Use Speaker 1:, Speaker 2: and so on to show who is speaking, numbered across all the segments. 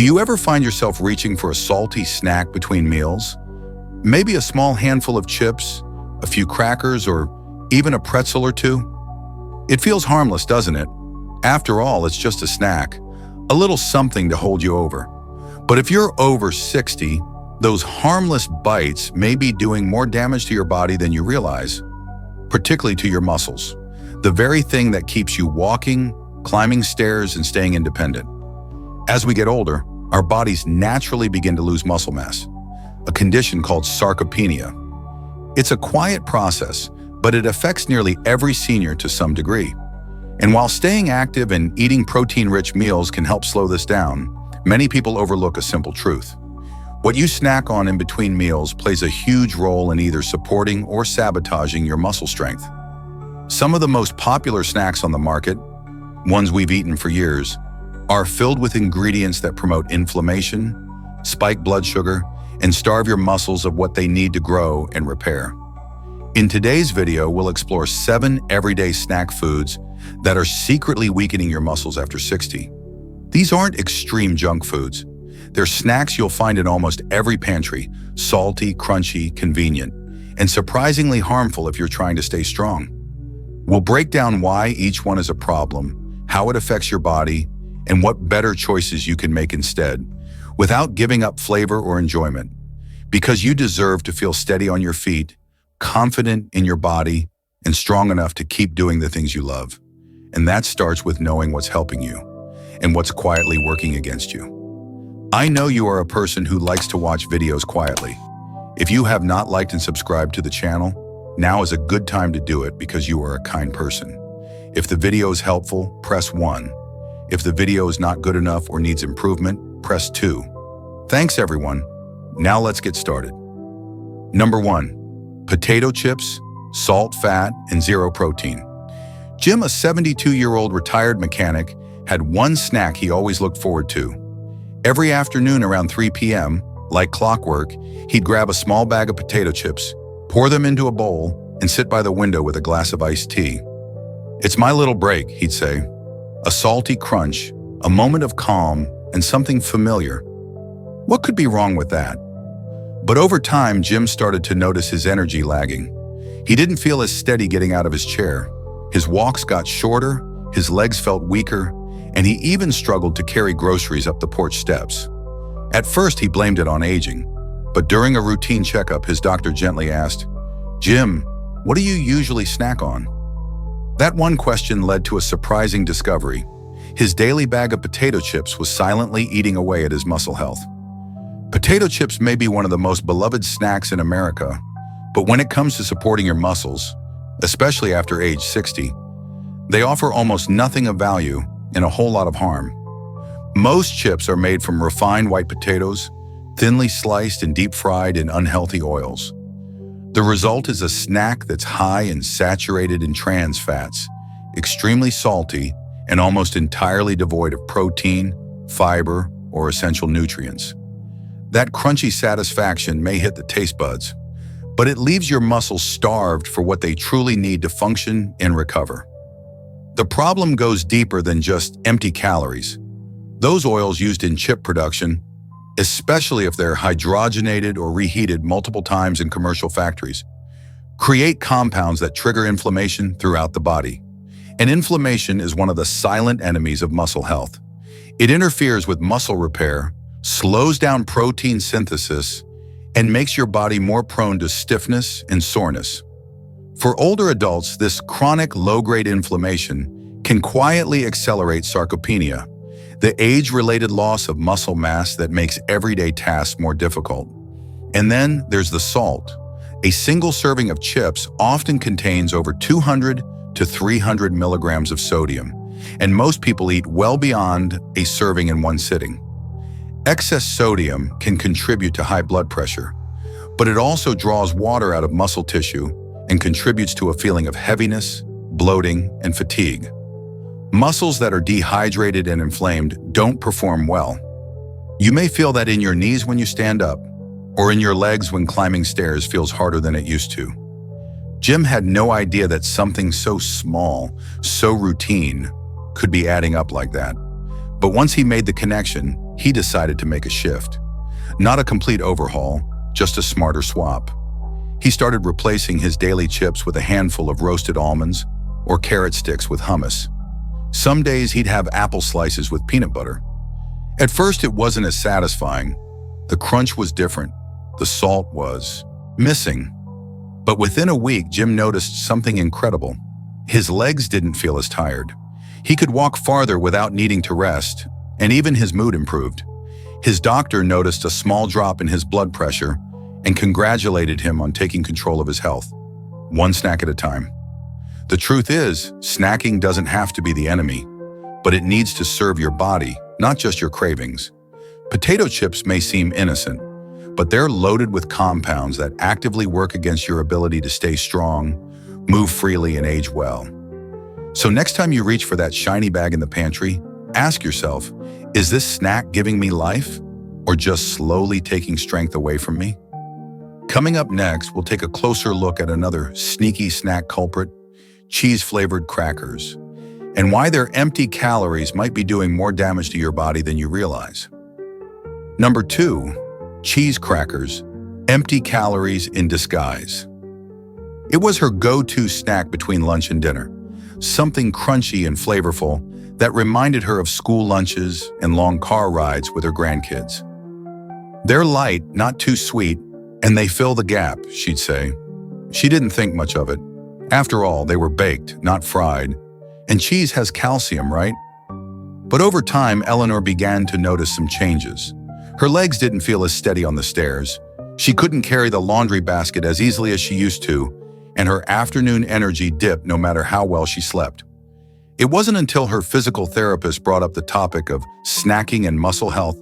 Speaker 1: you ever find yourself reaching for a salty snack between meals? Maybe a small handful of chips, a few crackers, or even a pretzel or two? It feels harmless, doesn't it? After all, it's just a snack, a little something to hold you over. But if you're over 60, those harmless bites may be doing more damage to your body than you realize, particularly to your muscles, the very thing that keeps you walking, climbing stairs, and staying independent. As we get older, our bodies naturally begin to lose muscle mass, a condition called sarcopenia. It's a quiet process, but it affects nearly every senior to some degree. And while staying active and eating protein-rich meals can help slow this down, many people overlook a simple truth. What you snack on in between meals plays a huge role in either supporting or sabotaging your muscle strength. Some of the most popular snacks on the market, ones we've eaten for years, are filled with ingredients that promote inflammation, spike blood sugar, and starve your muscles of what they need to grow and repair. In today's video, we'll explore 7 everyday snack foods that are secretly weakening your muscles after 60. These aren't extreme junk foods. They're snacks you'll find in almost every pantry, salty, crunchy, convenient, and surprisingly harmful if you're trying to stay strong. We'll break down why each one is a problem, how it affects your body, and what better choices you can make instead, without giving up flavor or enjoyment. Because you deserve to feel steady on your feet, confident in your body, and strong enough to keep doing the things you love. And that starts with knowing what's helping you and what's quietly working against you. I know you are a person who likes to watch videos quietly. If you have not liked and subscribed to the channel, now is a good time to do it because you are a kind person. If the video is helpful, press 1. If the video is not good enough or needs improvement, press 2. Thanks everyone. Now let's get started. Number 1. Potato chips, salt, fat, and zero protein. Jim, a 72-year-old retired mechanic, had one snack he always looked forward to. Every afternoon around 3 p.m., like clockwork, he'd grab a small bag of potato chips, pour them into a bowl, and sit by the window with a glass of iced tea. "It's my little break," he'd say. A salty crunch, a moment of calm, and something familiar. What could be wrong with that? But over time, Jim started to notice his energy lagging. He didn't feel as steady getting out of his chair. His walks got shorter, his legs felt weaker, and he even struggled to carry groceries up the porch steps. At first, he blamed it on aging, but during a routine checkup, his doctor gently asked, "Jim, what do you usually snack on?" That one question led to a surprising discovery. His daily bag of potato chips was silently eating away at his muscle health. Potato chips may be one of the most beloved snacks in America, but when it comes to supporting your muscles, especially after age 60, they offer almost nothing of value and a whole lot of harm. Most chips are made from refined white potatoes, thinly sliced and deep-fried in unhealthy oils. The result is a snack that's high and saturated in trans fats, extremely salty, and almost entirely devoid of protein, fiber, or essential nutrients. That crunchy satisfaction may hit the taste buds, but it leaves your muscles starved for what they truly need to function and recover. The problem goes deeper than just empty calories. Those oils used in chip production, especially if they're hydrogenated or reheated multiple times in commercial factories, create compounds that trigger inflammation throughout the body. And inflammation is one of the silent enemies of muscle health. It interferes with muscle repair, slows down protein synthesis, and makes your body more prone to stiffness and soreness. For older adults, this chronic low-grade inflammation can quietly accelerate sarcopenia, the age-related loss of muscle mass that makes everyday tasks more difficult. And then there's the salt. A single serving of chips often contains over 200 to 300 milligrams of sodium, and most people eat well beyond a serving in one sitting. Excess sodium can contribute to high blood pressure, but it also draws water out of muscle tissue and contributes to a feeling of heaviness, bloating, and fatigue. Muscles that are dehydrated and inflamed don't perform well. You may feel that in your knees when you stand up, or in your legs when climbing stairs feels harder than it used to. Jim had no idea that something so small, so routine, could be adding up like that. But once he made the connection, he decided to make a shift. Not a complete overhaul, just a smarter swap. He started replacing his daily chips with a handful of roasted almonds or carrot sticks with hummus. Some days he'd have apple slices with peanut butter. At first it wasn't as satisfying. The crunch was different. The salt was missing. But within a week, Jim noticed something incredible. His legs didn't feel as tired. He could walk farther without needing to rest, and even his mood improved. His doctor noticed a small drop in his blood pressure and congratulated him on taking control of his health, one snack at a time. The truth is, snacking doesn't have to be the enemy, but it needs to serve your body, not just your cravings. Potato chips may seem innocent, but they're loaded with compounds that actively work against your ability to stay strong, move freely, and age well. So next time you reach for that shiny bag in the pantry, ask yourself, is this snack giving me life or just slowly taking strength away from me? Coming up next, we'll take a closer look at another sneaky snack culprit, cheese-flavored crackers, and why their empty calories might be doing more damage to your body than you realize. Number 2, cheese crackers, empty calories in disguise. It was her go-to snack between lunch and dinner, something crunchy and flavorful that reminded her of school lunches and long car rides with her grandkids. They're light, not too sweet, and they fill the gap, she'd say. She didn't think much of it. After all, they were baked, not fried, and cheese has calcium, right? But over time, Eleanor began to notice some changes. Her legs didn't feel as steady on the stairs. She couldn't carry the laundry basket as easily as she used to, and her afternoon energy dipped no matter how well she slept. It wasn't until her physical therapist brought up the topic of snacking and muscle health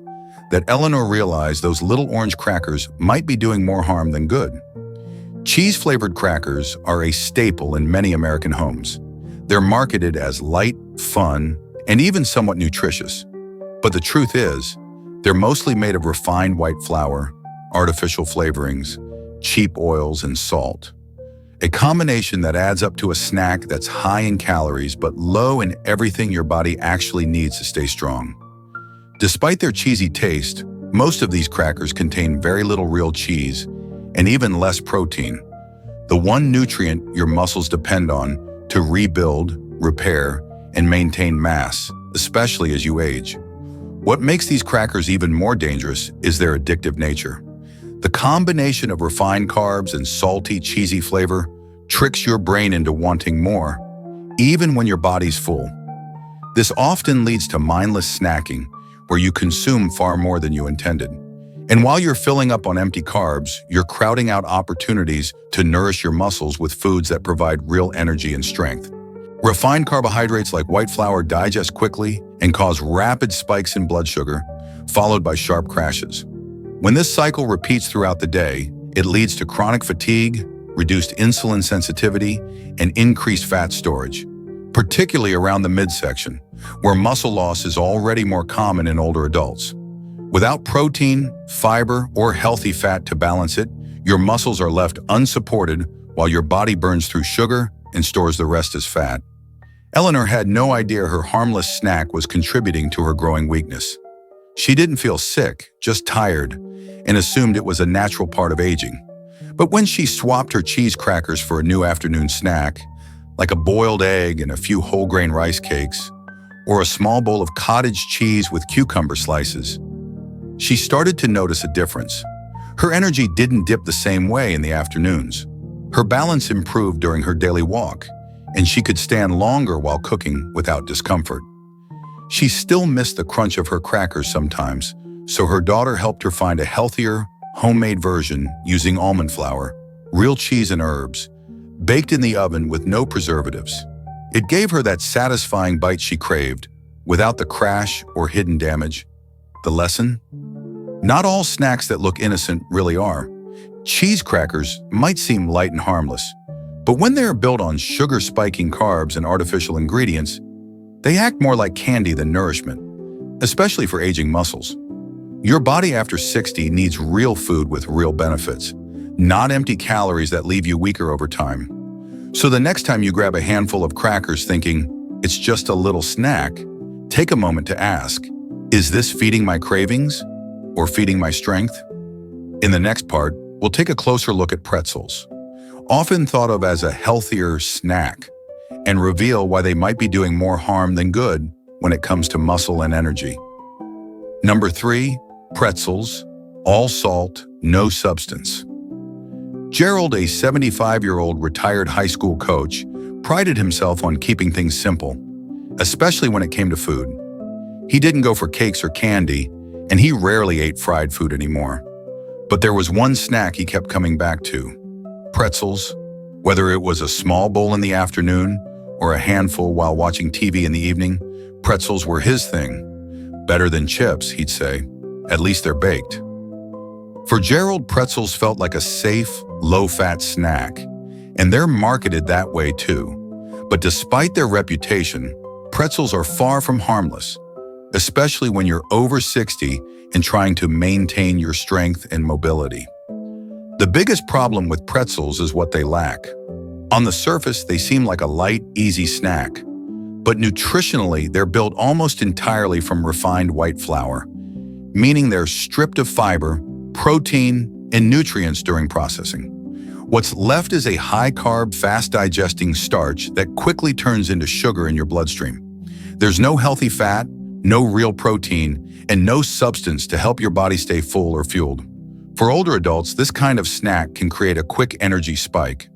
Speaker 1: that Eleanor realized those little orange crackers might be doing more harm than good. Cheese-flavored crackers are a staple in many American homes. They're marketed as light, fun, and even somewhat nutritious. But the truth is, they're mostly made of refined white flour, artificial flavorings, cheap oils, and salt. A combination that adds up to a snack that's high in calories but low in everything your body actually needs to stay strong. Despite their cheesy taste, most of these crackers contain very little real cheese and even less protein, the one nutrient your muscles depend on to rebuild, repair, and maintain mass, especially as you age. What makes these crackers even more dangerous is their addictive nature. The combination of refined carbs and salty, cheesy flavor tricks your brain into wanting more, even when your body's full. This often leads to mindless snacking, where you consume far more than you intended. And while you're filling up on empty carbs, you're crowding out opportunities to nourish your muscles with foods that provide real energy and strength. Refined carbohydrates like white flour digest quickly and cause rapid spikes in blood sugar, followed by sharp crashes. When this cycle repeats throughout the day, it leads to chronic fatigue, reduced insulin sensitivity, and increased fat storage, particularly around the midsection, where muscle loss is already more common in older adults. Without protein, fiber, or healthy fat to balance it, your muscles are left unsupported while your body burns through sugar and stores the rest as fat. Eleanor had no idea her harmless snack was contributing to her growing weakness. She didn't feel sick, just tired, and assumed it was a natural part of aging. But when she swapped her cheese crackers for a new afternoon snack, like a boiled egg and a few whole grain rice cakes, or a small bowl of cottage cheese with cucumber slices, she started to notice a difference. Her energy didn't dip the same way in the afternoons. Her balance improved during her daily walk, and she could stand longer while cooking without discomfort. She still missed the crunch of her crackers sometimes, so her daughter helped her find a healthier, homemade version using almond flour, real cheese and herbs, baked in the oven with no preservatives. It gave her that satisfying bite she craved, without the crash or hidden damage. The lesson? Not all snacks that look innocent really are. Cheese crackers might seem light and harmless, but when they are built on sugar-spiking carbs and artificial ingredients, they act more like candy than nourishment, especially for aging muscles. Your body after 60 needs real food with real benefits, not empty calories that leave you weaker over time. So the next time you grab a handful of crackers thinking it's just a little snack, take a moment to ask, Is this feeding my cravings or feeding my strength? In the next part, we'll take a closer look at pretzels, often thought of as a healthier snack, and reveal why they might be doing more harm than good when it comes to muscle and energy. Number 3, pretzels, all salt, no substance. Gerald, a 75-year-old retired high school coach, prided himself on keeping things simple, especially when it came to food. He didn't go for cakes or candy, and he rarely ate fried food anymore. But there was one snack he kept coming back to: pretzels. Whether it was a small bowl in the afternoon or a handful while watching TV in the evening, pretzels were his thing. Better than chips, he'd say. At least they're baked. For Gerald, pretzels felt like a safe, low-fat snack, and they're marketed that way too. But despite their reputation, pretzels are far from harmless, especially when you're over 60 and trying to maintain your strength and mobility. The biggest problem with pretzels is what they lack. On the surface, they seem like a light, easy snack, but nutritionally, they're built almost entirely from refined white flour, meaning they're stripped of fiber, protein, and nutrients during processing. What's left is a high-carb, fast-digesting starch that quickly turns into sugar in your bloodstream. There's no healthy fat, no real protein, and no substance to help your body stay full or fueled. For older adults, this kind of snack can create a quick energy spike,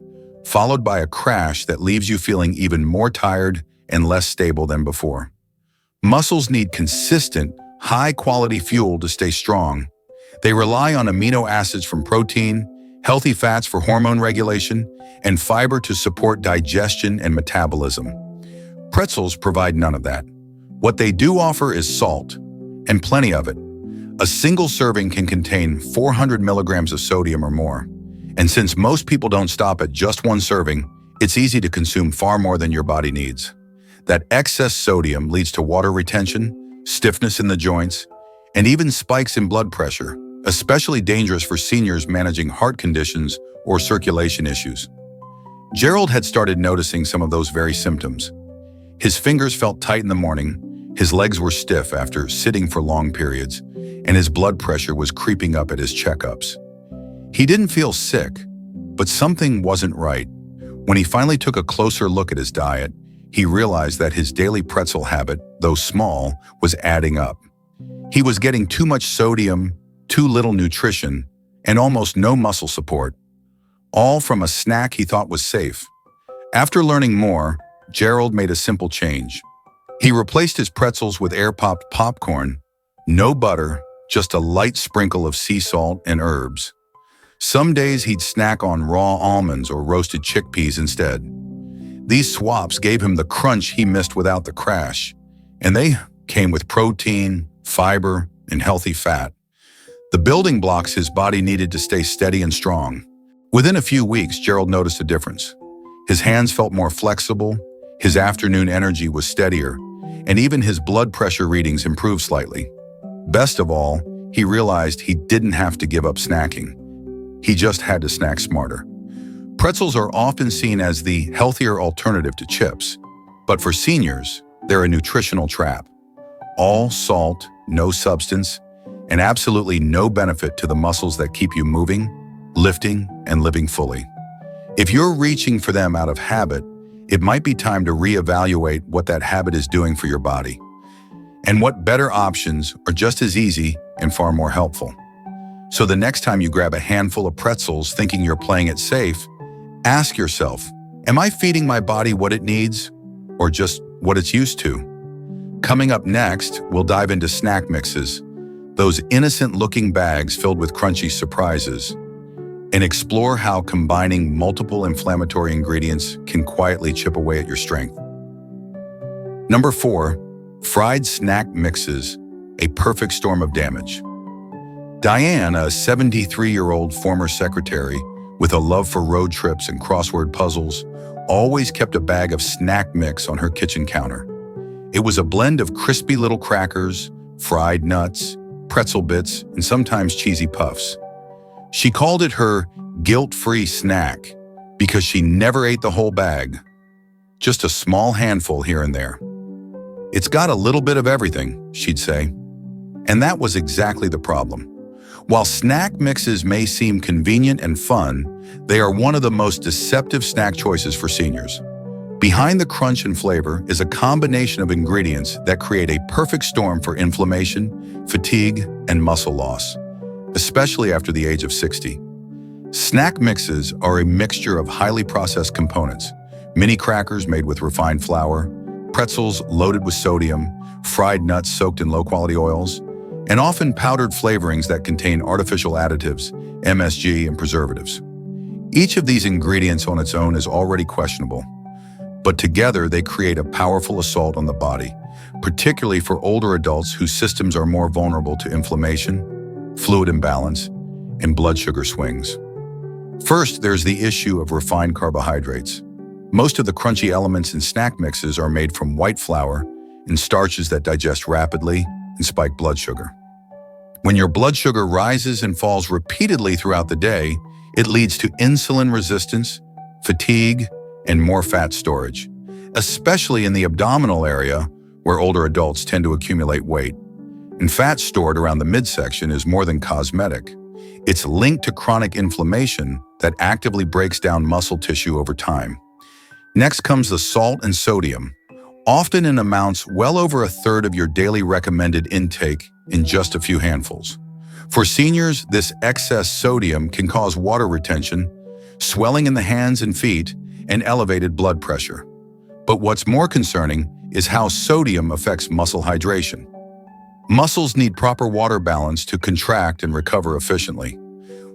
Speaker 1: followed by a crash that leaves you feeling even more tired and less stable than before. Muscles need consistent, high-quality fuel to stay strong. They rely on amino acids from protein, healthy fats for hormone regulation, and fiber to support digestion and metabolism. Pretzels provide none of that. What they do offer is salt, and plenty of it. A single serving can contain 400 milligrams of sodium or more. And since most people don't stop at just one serving, it's easy to consume far more than your body needs. That excess sodium leads to water retention, stiffness in the joints, and even spikes in blood pressure, especially dangerous for seniors managing heart conditions or circulation issues. Gerald had started noticing some of those very symptoms. His fingers felt tight in the morning, his legs were stiff after sitting for long periods, and his blood pressure was creeping up at his checkups. He didn't feel sick, but something wasn't right. When he finally took a closer look at his diet, he realized that his daily pretzel habit, though small, was adding up. He was getting too much sodium, too little nutrition, and almost no muscle support, all from a snack he thought was safe. After learning more, Gerald made a simple change. He replaced his pretzels with air-popped popcorn, no butter, just a light sprinkle of sea salt and herbs. Some days he'd snack on raw almonds or roasted chickpeas instead. These swaps gave him the crunch he missed without the crash, and they came with protein, fiber, and healthy fat, the building blocks his body needed to stay steady and strong. Within a few weeks, Gerald noticed a difference. His hands felt more flexible, his afternoon energy was steadier, and even his blood pressure readings improved slightly. Best of all, he realized he didn't have to give up snacking. He just had to snack smarter. Pretzels are often seen as the healthier alternative to chips, but for seniors, they're a nutritional trap. All salt, no substance, and absolutely no benefit to the muscles that keep you moving, lifting, and living fully. If you're reaching for them out of habit, it might be time to reevaluate what that habit is doing for your body, and what better options are just as easy and far more helpful. So the next time you grab a handful of pretzels thinking you're playing it safe, ask yourself, am I feeding my body what it needs, or just what it's used to? Coming up next, we'll dive into snack mixes, those innocent-looking bags filled with crunchy surprises, and explore how combining multiple inflammatory ingredients can quietly chip away at your strength. Number 4, fried snack mixes, a perfect storm of damage. Diane, a 73-year-old former secretary with a love for road trips and crossword puzzles, always kept a bag of snack mix on her kitchen counter. It was a blend of crispy little crackers, fried nuts, pretzel bits, and sometimes cheesy puffs. She called it her guilt-free snack because she never ate the whole bag, just a small handful here and there. It's got a little bit of everything, she'd say. And that was exactly the problem. While snack mixes may seem convenient and fun, they are one of the most deceptive snack choices for seniors. Behind the crunch and flavor is a combination of ingredients that create a perfect storm for inflammation, fatigue, and muscle loss, especially after the age of 60. Snack mixes are a mixture of highly processed components: mini crackers made with refined flour, pretzels loaded with sodium, fried nuts soaked in low-quality oils, and often powdered flavorings that contain artificial additives, MSG, and preservatives. Each of these ingredients on its own is already questionable, but together they create a powerful assault on the body, particularly for older adults whose systems are more vulnerable to inflammation, fluid imbalance, and blood sugar swings. First, there's the issue of refined carbohydrates. Most of the crunchy elements in snack mixes are made from white flour and starches that digest rapidly and spike blood sugar. When your blood sugar rises and falls repeatedly throughout the day, it leads to insulin resistance, fatigue, and more fat storage, especially in the abdominal area where older adults tend to accumulate weight. And fat stored around the midsection is more than cosmetic. It's linked to chronic inflammation that actively breaks down muscle tissue over time. Next comes the salt and sodium, often in amounts well over a third of your daily recommended intake in just a few handfuls. For seniors, this excess sodium can cause water retention, swelling in the hands and feet, and elevated blood pressure. But what's more concerning is how sodium affects muscle hydration. Muscles need proper water balance to contract and recover efficiently.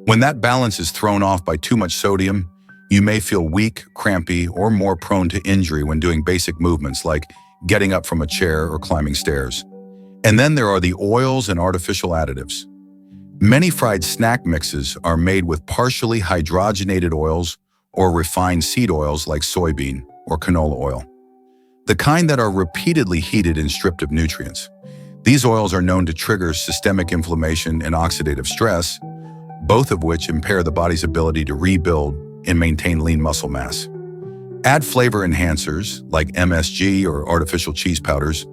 Speaker 1: When that balance is thrown off by too much sodium, you may feel weak, crampy, or more prone to injury when doing basic movements like getting up from a chair or climbing stairs. And then there are the oils and artificial additives. Many fried snack mixes are made with partially hydrogenated oils or refined seed oils like soybean or canola oil, the kind that are repeatedly heated and stripped of nutrients. These oils are known to trigger systemic inflammation and oxidative stress, both of which impair the body's ability to rebuild and maintain lean muscle mass. Add flavor enhancers like MSG or artificial cheese powders,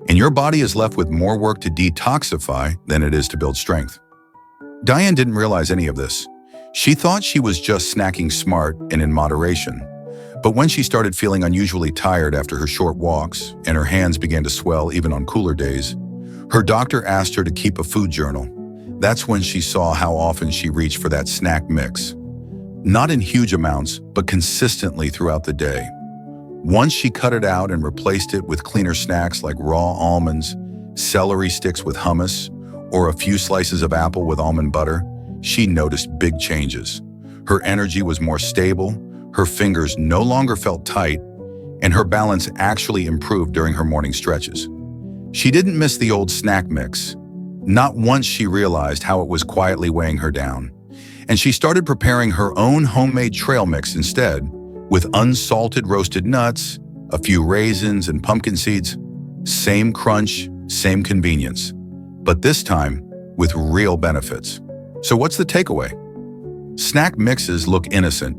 Speaker 1: and your body is left with more work to detoxify than it is to build strength. Diane didn't realize any of this. She thought she was just snacking smart and in moderation. But when she started feeling unusually tired after her short walks and her hands began to swell even on cooler days, her doctor asked her to keep a food journal. That's when she saw how often she reached for that snack mix. Not in huge amounts, but consistently throughout the day. Once she cut it out and replaced it with cleaner snacks like raw almonds, celery sticks with hummus, or a few slices of apple with almond butter, she noticed big changes. Her energy was more stable, her fingers no longer felt tight, and her balance actually improved during her morning stretches. She didn't miss the old snack mix. Not once she realized how it was quietly weighing her down. And she started preparing her own homemade trail mix instead, with unsalted roasted nuts, a few raisins and pumpkin seeds. Same crunch, same convenience, but this time with real benefits. So what's the takeaway? Snack mixes look innocent,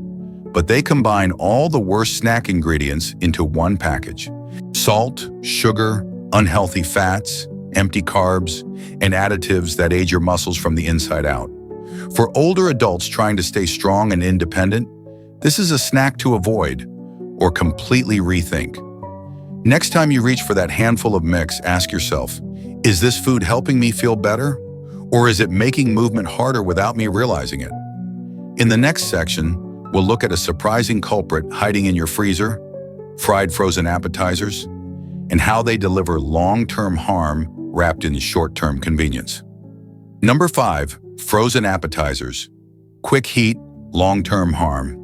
Speaker 1: but they combine all the worst snack ingredients into one package. Salt, sugar, unhealthy fats, empty carbs, and additives that age your muscles from the inside out. For older adults trying to stay strong and independent, this is a snack to avoid or completely rethink. Next time you reach for that handful of mix, ask yourself, is this food helping me feel better? Or is it making movement harder without me realizing it? In the next section, we'll look at a surprising culprit hiding in your freezer, fried frozen appetizers, and how they deliver long-term harm wrapped in short-term convenience. Number 5, frozen appetizers. Quick heat, long-term harm.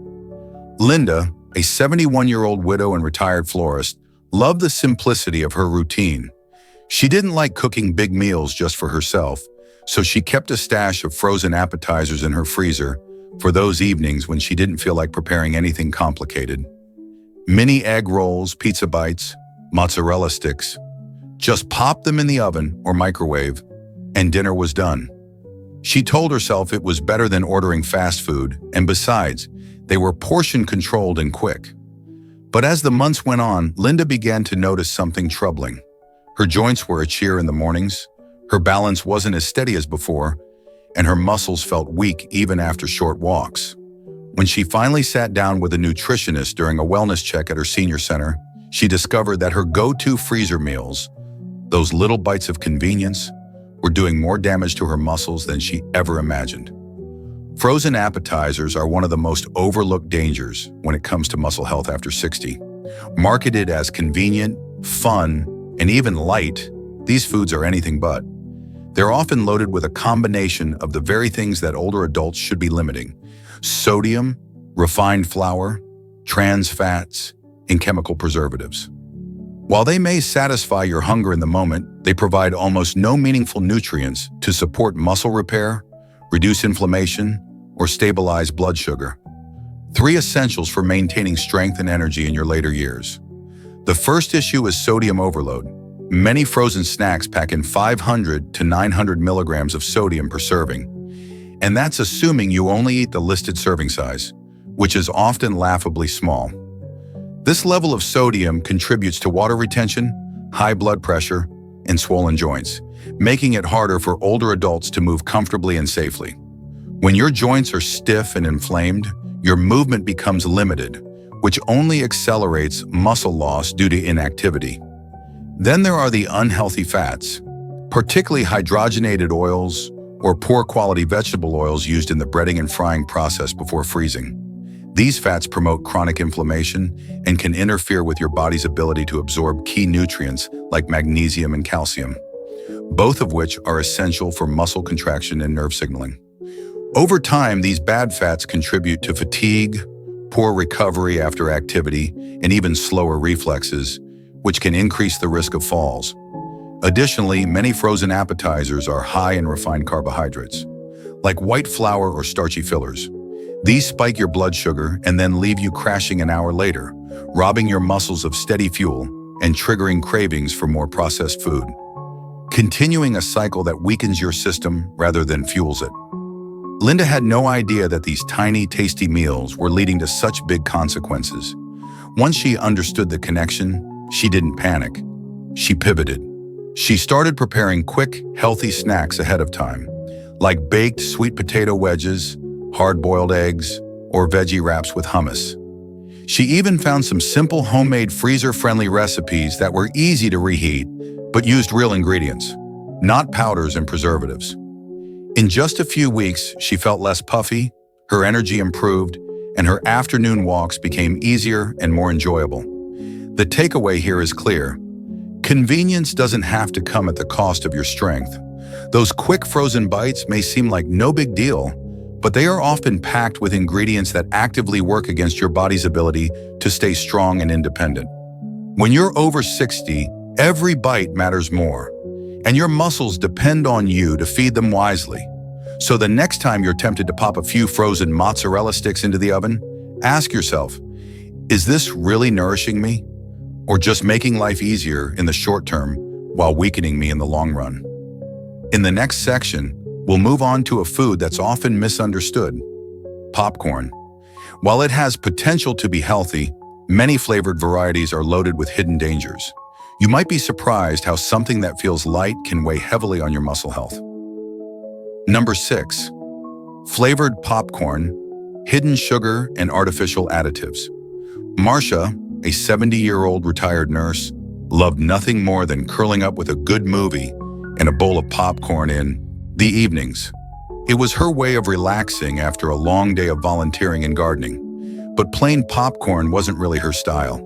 Speaker 1: Linda, a 71-year-old widow and retired florist, loved the simplicity of her routine. She didn't like cooking big meals just for herself, so she kept a stash of frozen appetizers in her freezer for those evenings when she didn't feel like preparing anything complicated. Mini egg rolls, pizza bites, mozzarella sticks. Just pop them in the oven or microwave, and dinner was done. She told herself it was better than ordering fast food, and besides, they were portion-controlled and quick. But as the months went on, Linda began to notice something troubling. Her joints were a cheer in the mornings, Her balance wasn't as steady as before, and her muscles felt weak even after short walks. When she finally sat down with a nutritionist during a wellness check at her senior center, she discovered that her go-to freezer meals, those little bites of convenience, were doing more damage to her muscles than she ever imagined. Frozen appetizers are one of the most overlooked dangers when it comes to muscle health after 60. Marketed as convenient, fun, and even light, these foods are anything but. They're often loaded with a combination of the very things that older adults should be limiting: sodium, refined flour, trans fats, and chemical preservatives. While they may satisfy your hunger in the moment, they provide almost no meaningful nutrients to support muscle repair, reduce inflammation, or stabilize blood sugar. 3 essentials for maintaining strength and energy in your later years. The first issue is sodium overload. Many frozen snacks pack in 500 to 900 milligrams of sodium per serving, and that's assuming you only eat the listed serving size, which is often laughably small. This level of sodium contributes to water retention, high blood pressure, and swollen joints, making it harder for older adults to move comfortably and safely. When your joints are stiff and inflamed, your movement becomes limited, which only accelerates muscle loss due to inactivity. Then there are the unhealthy fats, particularly hydrogenated oils or poor quality vegetable oils used in the breading and frying process before freezing. These fats promote chronic inflammation and can interfere with your body's ability to absorb key nutrients like magnesium and calcium, both of which are essential for muscle contraction and nerve signaling. Over time, these bad fats contribute to fatigue, poor recovery after activity, and even slower reflexes, which can increase the risk of falls. Additionally, many frozen appetizers are high in refined carbohydrates, like white flour or starchy fillers. These spike your blood sugar and then leave you crashing an hour later, robbing your muscles of steady fuel and triggering cravings for more processed food, continuing a cycle that weakens your system rather than fuels it. Linda had no idea that these tiny, tasty meals were leading to such big consequences. Once she understood the connection, she didn't panic. She pivoted. She started preparing quick, healthy snacks ahead of time, like baked sweet potato wedges, hard-boiled eggs, or veggie wraps with hummus. She even found some simple homemade freezer-friendly recipes that were easy to reheat, but used real ingredients, not powders and preservatives. In just a few weeks, she felt less puffy, her energy improved, and her afternoon walks became easier and more enjoyable. The takeaway here is clear. Convenience doesn't have to come at the cost of your strength. Those quick frozen bites may seem like no big deal, but they are often packed with ingredients that actively work against your body's ability to stay strong and independent. When you're over 60, every bite matters more, and your muscles depend on you to feed them wisely. So the next time you're tempted to pop a few frozen mozzarella sticks into the oven, ask yourself, is this really nourishing me? Or just making life easier in the short term while weakening me in the long run? In the next section, we'll move on to a food that's often misunderstood: popcorn. While it has potential to be healthy, many flavored varieties are loaded with hidden dangers. You might be surprised how something that feels light can weigh heavily on your muscle health. Number 6. Flavored popcorn, hidden sugar, and artificial additives. Marcia, a 70-year-old retired nurse, loved nothing more than curling up with a good movie and a bowl of popcorn in the evenings. It was her way of relaxing after a long day of volunteering and gardening. But plain popcorn wasn't really her style.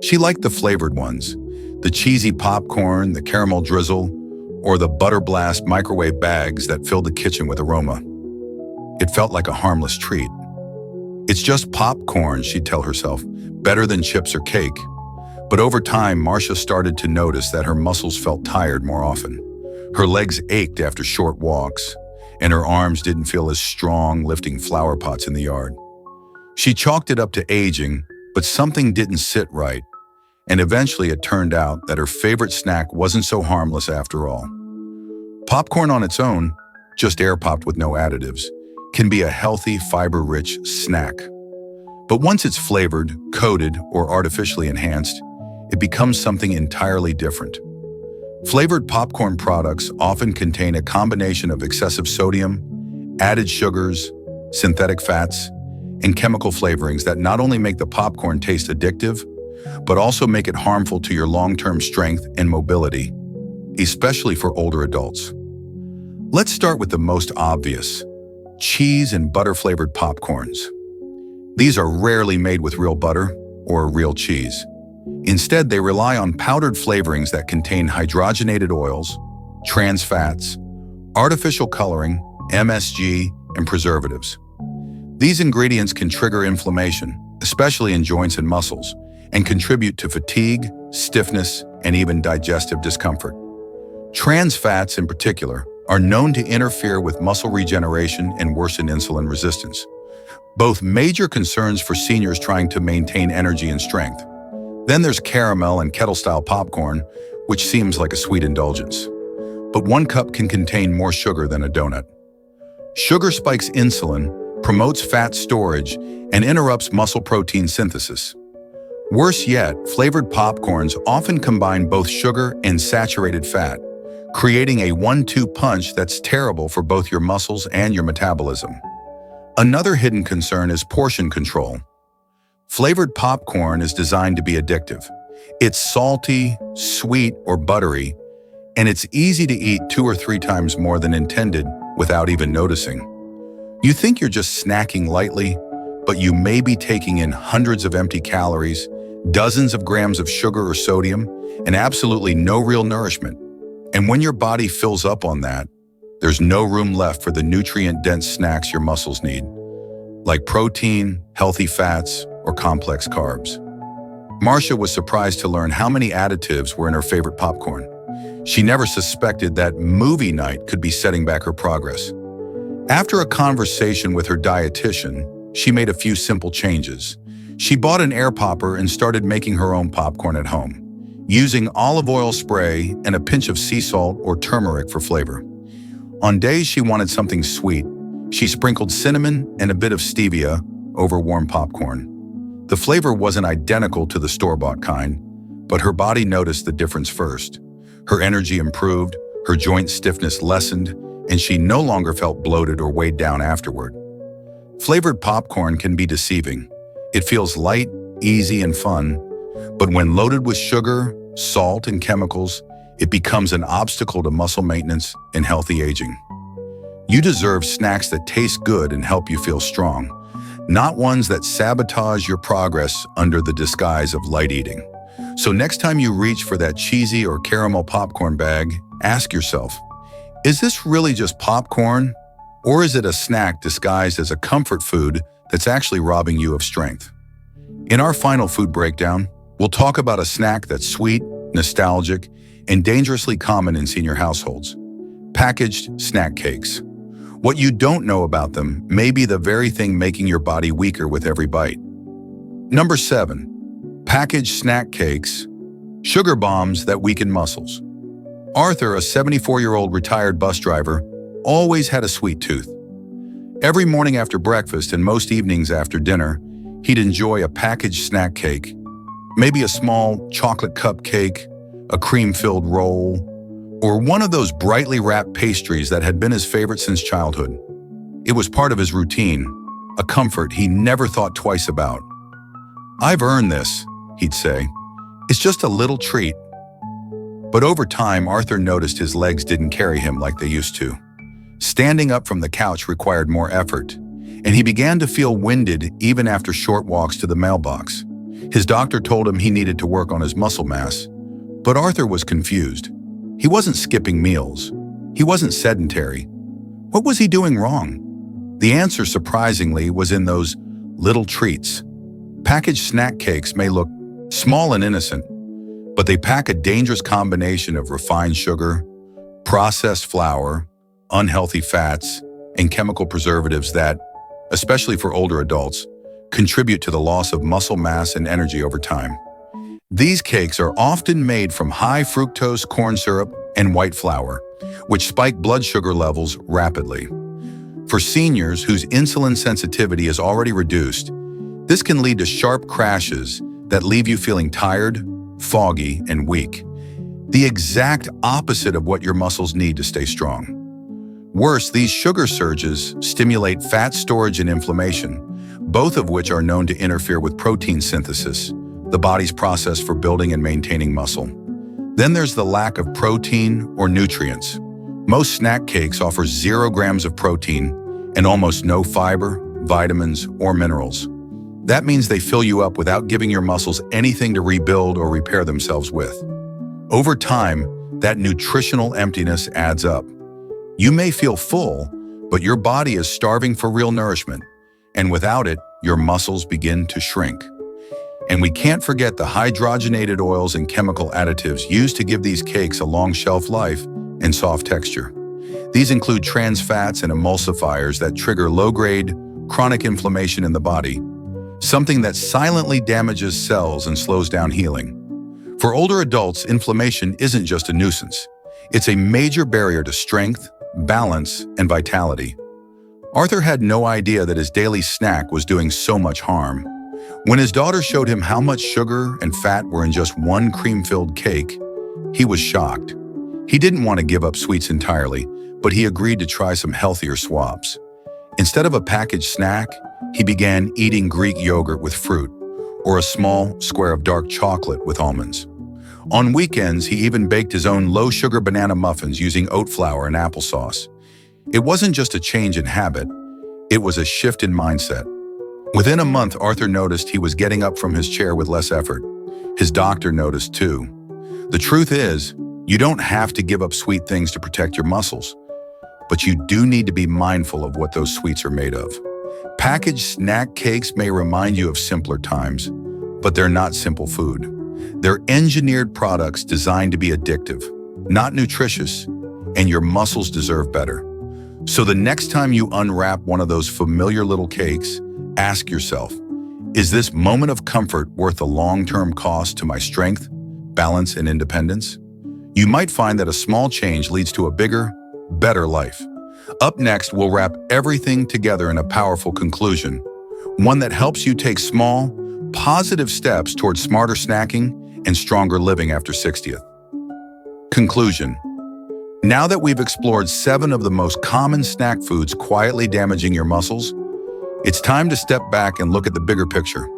Speaker 1: She liked the flavored ones, the cheesy popcorn, the caramel drizzle, or the butter blast microwave bags that filled the kitchen with aroma. It felt like a harmless treat. It's just popcorn, she'd tell herself, better than chips or cake. But over time, Marcia started to notice that her muscles felt tired more often. Her legs ached after short walks, and her arms didn't feel as strong lifting flower pots in the yard. She chalked it up to aging, but something didn't sit right, and eventually it turned out that her favorite snack wasn't so harmless after all. Popcorn on its own, just air-popped with no additives, can be a healthy, fiber-rich snack. But once it's flavored, coated, or artificially enhanced, it becomes something entirely different. Flavored popcorn products often contain a combination of excessive sodium, added sugars, synthetic fats, and chemical flavorings that not only make the popcorn taste addictive, but also make it harmful to your long-term strength and mobility, especially for older adults. Let's start with the most obvious: cheese and butter-flavored popcorns. These are rarely made with real butter or real cheese. Instead, they rely on powdered flavorings that contain hydrogenated oils, trans fats, artificial coloring, MSG, and preservatives. These ingredients can trigger inflammation, especially in joints and muscles, and contribute to fatigue, stiffness, and even digestive discomfort. Trans fats, in particular, are known to interfere with muscle regeneration and worsen insulin resistance, both major concerns for seniors trying to maintain energy and strength. Then there's caramel and kettle-style popcorn, which seems like a sweet indulgence. But one cup can contain more sugar than a donut. Sugar spikes insulin, promotes fat storage, and interrupts muscle protein synthesis. Worse yet, flavored popcorns often combine both sugar and saturated fat, creating a 1-2 punch that's terrible for both your muscles and your metabolism. Another hidden concern is portion control. Flavored popcorn is designed to be addictive. It's salty, sweet, or buttery, and it's easy to eat 2 or 3 times more than intended without even noticing. You think you're just snacking lightly, but you may be taking in hundreds of empty calories, dozens of grams of sugar or sodium, and absolutely no real nourishment. And when your body fills up on that, there's no room left for the nutrient-dense snacks your muscles need, like protein, healthy fats, or complex carbs. Marcia was surprised to learn how many additives were in her favorite popcorn. She never suspected that movie night could be setting back her progress. After a conversation with her dietitian, she made a few simple changes. She bought an air popper and started making her own popcorn at home, using olive oil spray and a pinch of sea salt or turmeric for flavor. On days she wanted something sweet, she sprinkled cinnamon and a bit of stevia over warm popcorn. The flavor wasn't identical to the store-bought kind, but her body noticed the difference first. Her energy improved, her joint stiffness lessened, and she no longer felt bloated or weighed down afterward. Flavored popcorn can be deceiving. It feels light, easy, and fun, but when loaded with sugar, salt, and chemicals, it becomes an obstacle to muscle maintenance and healthy aging. You deserve snacks that taste good and help you feel strong, not ones that sabotage your progress under the disguise of light eating. So next time you reach for that cheesy or caramel popcorn bag, ask yourself, is this really just popcorn, or is it a snack disguised as a comfort food that's actually robbing you of strength? In our final food breakdown, we'll talk about a snack that's sweet, nostalgic, and dangerously common in senior households: packaged snack cakes. What you don't know about them may be the very thing making your body weaker with every bite. Number 7, packaged snack cakes, sugar bombs that weaken muscles. Arthur, a 74-year-old retired bus driver, always had a sweet tooth. Every morning after breakfast and most evenings after dinner, he'd enjoy a packaged snack cake, maybe a small chocolate cupcake, a cream-filled roll, or one of those brightly wrapped pastries that had been his favorite since childhood. It was part of his routine, a comfort he never thought twice about. "I've earned this," he'd say. "It's just a little treat." But over time, Arthur noticed his legs didn't carry him like they used to. Standing up from the couch required more effort, and he began to feel winded even after short walks to the mailbox. His doctor told him he needed to work on his muscle mass, but Arthur was confused. He wasn't skipping meals. He wasn't sedentary. What was he doing wrong? The answer, surprisingly, was in those little treats. Packaged snack cakes may look small and innocent, but they pack a dangerous combination of refined sugar, processed flour, unhealthy fats, and chemical preservatives that, especially for older adults, contribute to the loss of muscle mass and energy over time. These cakes are often made from high fructose corn syrup and white flour, which spike blood sugar levels rapidly. For seniors whose insulin sensitivity is already reduced, this can lead to sharp crashes that leave you feeling tired, foggy, and weak. The exact opposite of what your muscles need to stay strong. Worse, these sugar surges stimulate fat storage and inflammation, both of which are known to interfere with protein synthesis, the body's process for building and maintaining muscle. Then there's the lack of protein or nutrients. Most snack cakes offer 0 grams of protein and almost no fiber, vitamins, or minerals. That means they fill you up without giving your muscles anything to rebuild or repair themselves with. Over time, that nutritional emptiness adds up. You may feel full, but your body is starving for real nourishment, and without it, your muscles begin to shrink. And we can't forget the hydrogenated oils and chemical additives used to give these cakes a long shelf life and soft texture. These include trans fats and emulsifiers that trigger low-grade, chronic inflammation in the body, something that silently damages cells and slows down healing. For older adults, inflammation isn't just a nuisance. It's a major barrier to strength, balance, and vitality. Arthur had no idea that his daily snack was doing so much harm. When his daughter showed him how much sugar and fat were in just one cream-filled cake, he was shocked. He didn't want to give up sweets entirely, but he agreed to try some healthier swaps. Instead of a packaged snack, he began eating Greek yogurt with fruit, or a small square of dark chocolate with almonds. On weekends, he even baked his own low-sugar banana muffins using oat flour and applesauce. It wasn't just a change in habit, it was a shift in mindset. Within a month, Arthur noticed he was getting up from his chair with less effort. His doctor noticed too. The truth is, you don't have to give up sweet things to protect your muscles, but you do need to be mindful of what those sweets are made of. Packaged snack cakes may remind you of simpler times, but they're not simple food. They're engineered products designed to be addictive, not nutritious, and your muscles deserve better. So the next time you unwrap one of those familiar little cakes, ask yourself, is this moment of comfort worth the long-term cost to my strength, balance, and independence? You might find that a small change leads to a bigger, better life. Up next, we'll wrap everything together in a powerful conclusion, one that helps you take small, positive steps towards smarter snacking and stronger living after 60th. Conclusion. Now that we've explored 7 of the most common snack foods quietly damaging your muscles, it's time to step back and look at the bigger picture.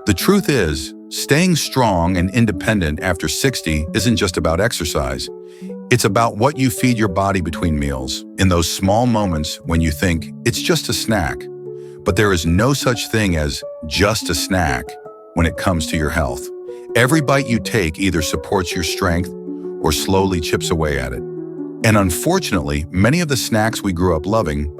Speaker 1: The truth is, staying strong and independent after 60 isn't just about exercise. It's about what you feed your body between meals, in those small moments when you think it's just a snack. But there is no such thing as just a snack when it comes to your health. Every bite you take either supports your strength or slowly chips away at it. And unfortunately, many of the snacks we grew up loving,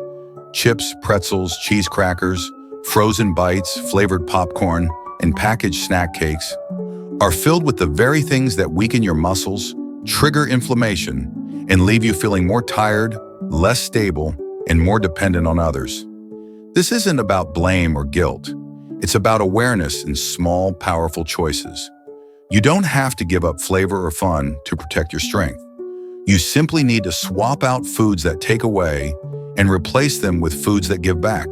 Speaker 1: chips, pretzels, cheese crackers, frozen bites, flavored popcorn, and packaged snack cakes, are filled with the very things that weaken your muscles, trigger inflammation, and leave you feeling more tired, less stable, and more dependent on others. This isn't about blame or guilt. It's about awareness and small, powerful choices. You don't have to give up flavor or fun to protect your strength. You simply need to swap out foods that take away and replace them with foods that give back.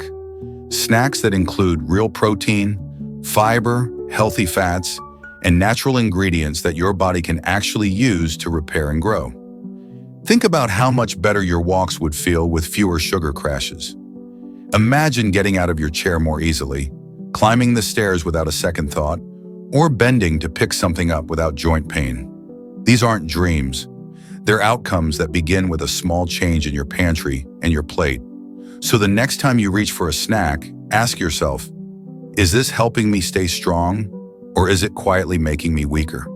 Speaker 1: Snacks that include real protein, fiber, healthy fats, and natural ingredients that your body can actually use to repair and grow. Think about how much better your walks would feel with fewer sugar crashes. Imagine getting out of your chair more easily, climbing the stairs without a second thought, or bending to pick something up without joint pain. These aren't dreams. They're outcomes that begin with a small change in your pantry and your plate. So the next time you reach for a snack, ask yourself, is this helping me stay strong, or is it quietly making me weaker?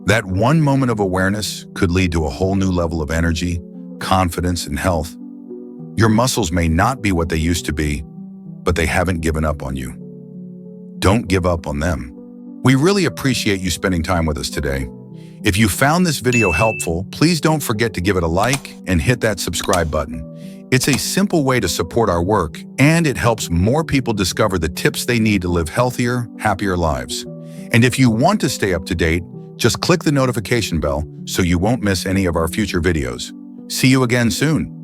Speaker 1: That one moment of awareness could lead to a whole new level of energy, confidence, and health. Your muscles may not be what they used to be, but they haven't given up on you. Don't give up on them. We really appreciate you spending time with us today. If you found this video helpful, please don't forget to give it a like and hit that subscribe button. It's a simple way to support our work, and it helps more people discover the tips they need to live healthier, happier lives. And if you want to stay up to date, just click the notification bell so you won't miss any of our future videos. See you again soon.